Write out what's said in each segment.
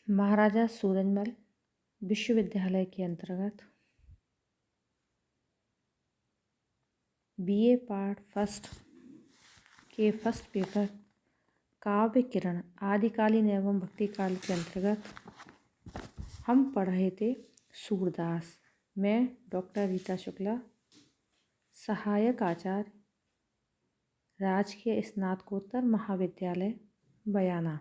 महाराजा सूरजमल विश्वविद्यालय के अंतर्गत बीए पार्ट फर्स्ट के फर्स्ट पेपर काव्य किरण आदिकालीन एवं भक्तिकाल के अंतर्गत हम पढ़ रहे थे सूरदास। मैं डॉक्टर रीता शुक्ला, सहायक आचार्य, राजकीय स्नातकोत्तर महाविद्यालय बयाना।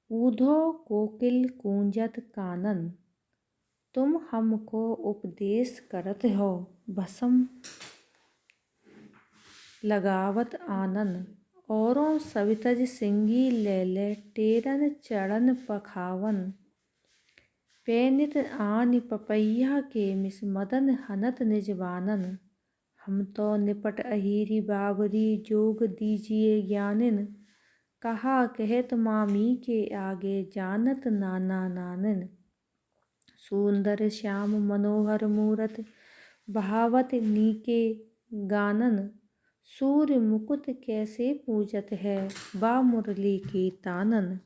ऊधो कोकिल कूंजत कानन, तुम हमको उपदेश करत हो, भस्म लगावत आनन। औरों सवितज सिंगी ले टेरन चढ़न पखावन, पैनित आनि पपैया के मिस मदन हनत निजवानन। हम तो निपट अहीरी बाबरी, जोग दीजिए ज्ञानिन। कहा कहत मामी के आगे, जानत नाना नानिन। सुंदर श्याम मनोहर मूरत, बहावत नीके गानन। सूर्य मुकुट कैसे पूजत है, बा मुरली की तानन।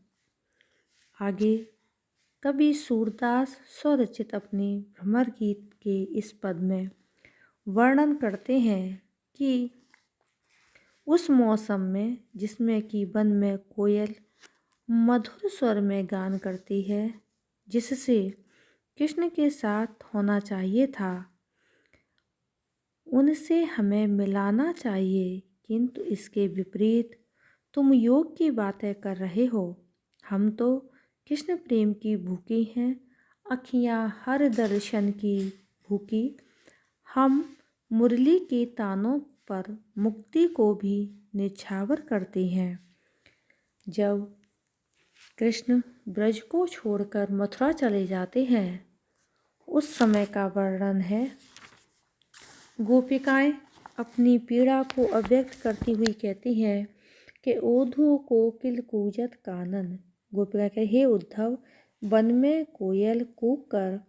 आगे कवि सूरदास स्वरचित अपने भ्रमर गीत के इस पद में वर्णन करते हैं कि उस मौसम में जिसमें कि वन में कोयल मधुर स्वर में गान करती है, जिससे कृष्ण के साथ होना चाहिए था, उनसे हमें मिलाना चाहिए, किंतु इसके विपरीत तुम योग की बातें कर रहे हो। हम तो कृष्ण प्रेम की भूखी हैं, अखियाँ हर दर्शन की भूखी। हम मुरली के तानों पर मुक्ति को भी निछावर करती हैं। जब कृष्ण ब्रज को छोड़कर मथुरा चले जाते हैं, उस समय का वर्णन है। गोपिकाएं अपनी पीड़ा को अव्यक्त करती हुई कहती हैं कि ओधु कोकिल कूजत कानन। गोपिका कहे, हे उद्धव, वन में कोयल कूक कर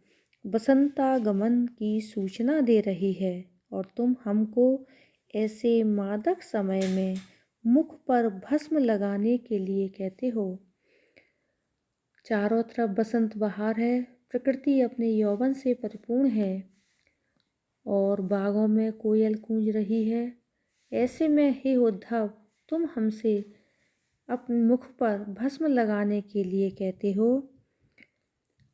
बसंतागमन की सूचना दे रही है और तुम हमको ऐसे मादक समय में मुख पर भस्म लगाने के लिए कहते हो। चारों तरफ बसंत बहार है, प्रकृति अपने यौवन से परिपूर्ण है और बागों में कोयल गूंज रही है। ऐसे में हे उद्धव, तुम हमसे अपने मुख पर भस्म लगाने के लिए कहते हो।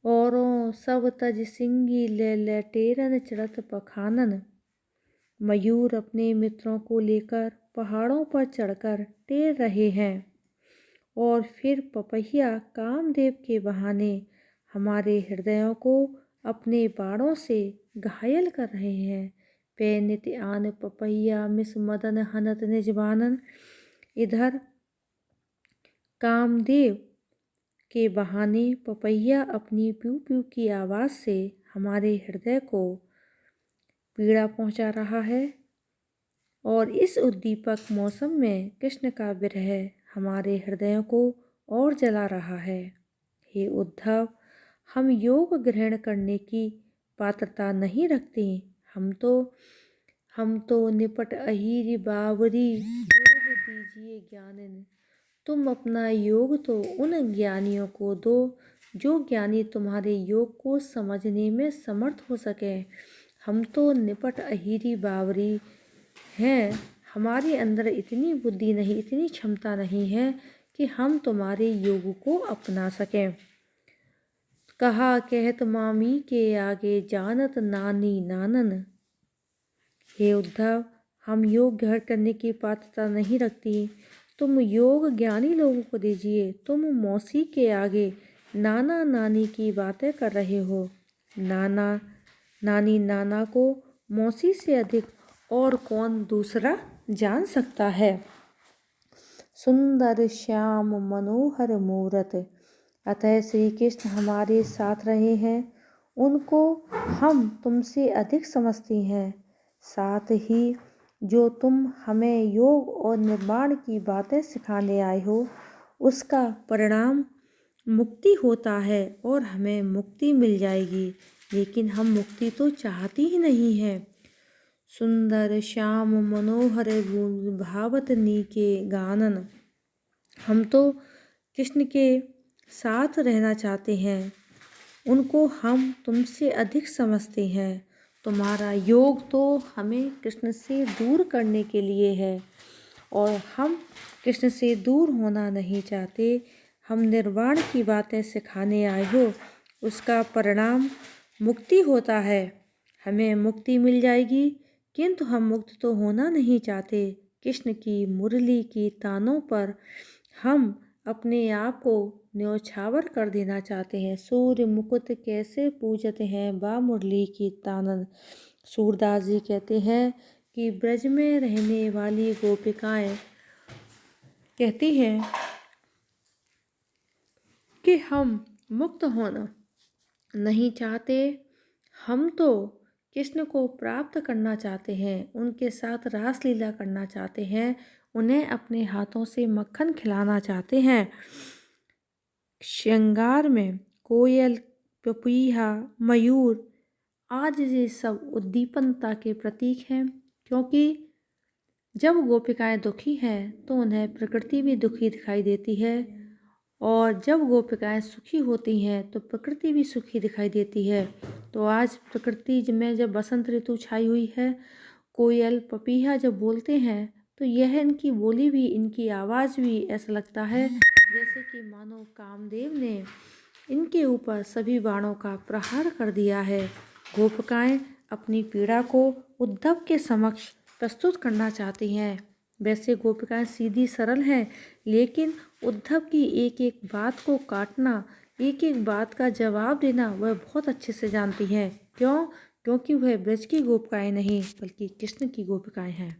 औरों सब तज सिंगी ले टेरन चढ़त पखानन। मयूर अपने मित्रों को लेकर पहाड़ों पर चढ़कर टेर रहे हैं और फिर पपैया कामदेव के बहाने हमारे हृदयों को अपने बाणों से घायल कर रहे हैं। पे नित्य आन पपैया मिस मदन हनत निजवानन। इधर कामदेव के बहाने पपैया अपनी प्यू प्यू की आवाज़ से हमारे हृदय को पीड़ा पहुंचा रहा है और इस उद्दीपक मौसम में कृष्ण का विरह हमारे हृदयों को और जला रहा है। हे उद्धव, हम योग ग्रहण करने की पात्रता नहीं रखते। हम तो निपट अहीरी बावरी, योग दीजिए ज्ञानिन। तुम अपना योग तो उन ज्ञानियों को दो जो ज्ञानी तुम्हारे योग को समझने में समर्थ हो सके। हम तो निपट अहीरी बावरी हैं, हमारे अंदर इतनी बुद्धि नहीं, इतनी क्षमता नहीं है कि हम तुम्हारे योग को अपना सकें। कहा कहत मामी के आगे, जानत नानी नानन। हे उद्धव, हम योग ग्रहण करने की पात्रता नहीं रखती। तुम योग ज्ञानी लोगों को दीजिए। तुम मौसी के आगे नाना नानी की बातें कर रहे हो। नाना नानी नाना को मौसी से अधिक और कौन दूसरा जान सकता है। सुंदर श्याम मनोहर मूरत, अतः श्री कृष्ण हमारे साथ रहे हैं, उनको हम तुमसे अधिक समझती हैं। साथ ही जो तुम हमें योग और निर्माण की बातें सिखाने आए हो, उसका परिणाम मुक्ति होता है और हमें मुक्ति मिल जाएगी, लेकिन हम मुक्ति तो चाहती ही नहीं हैं। सुंदर श्याम मनोहर भावत नीके गानन। हम तो कृष्ण के साथ रहना चाहते हैं, उनको हम तुमसे अधिक समझते हैं। तुम्हारा योग तो हमें कृष्ण से दूर करने के लिए है और हम कृष्ण से दूर होना नहीं चाहते। हम निर्वाण की बातें सिखाने आए हो, उसका परिणाम मुक्ति होता है। हमें मुक्ति मिल जाएगी, किंतु हम मुक्त तो होना नहीं चाहते। कृष्ण की मुरली की तानों पर हम अपने आप को न्यौछावर कर देना चाहते हैं। सूर्य मुकुट कैसे पूजते हैं बा मुरली की तानन। सूरदास जी कहते हैं कि ब्रज में रहने वाली गोपिकाएं कहती हैं कि हम मुक्त होना नहीं चाहते, हम तो कृष्ण को प्राप्त करना चाहते हैं, उनके साथ रासलीला करना चाहते हैं, उन्हें अपने हाथों से मक्खन खिलाना चाहते हैं। श्रृंगार में कोयल, पपीहा, मयूर आज ये सब उद्दीपनता के प्रतीक हैं, क्योंकि जब गोपिकाएं दुखी हैं तो उन्हें प्रकृति भी दुखी दिखाई देती है, और जब गोपिकाएं सुखी होती हैं तो प्रकृति भी सुखी दिखाई देती है। तो आज प्रकृति में जब बसंत ऋतु छाई हुई है, कोयल पपीहा जब बोलते हैं तो यह इनकी बोली भी, इनकी आवाज़ भी ऐसा लगता है जैसे कि मानो कामदेव ने इनके ऊपर सभी बाणों का प्रहार कर दिया है। गोपिकाएं अपनी पीड़ा को उद्धव के समक्ष प्रस्तुत करना चाहती हैं। वैसे गोपिकाएं सीधी सरल हैं, लेकिन उद्धव की एक एक बात को काटना, एक एक बात का जवाब देना वह बहुत अच्छे से जानती हैं। क्यों? क्योंकि वह ब्रज की गोपिकाएं नहीं बल्कि कृष्ण की गोपिकाएं हैं।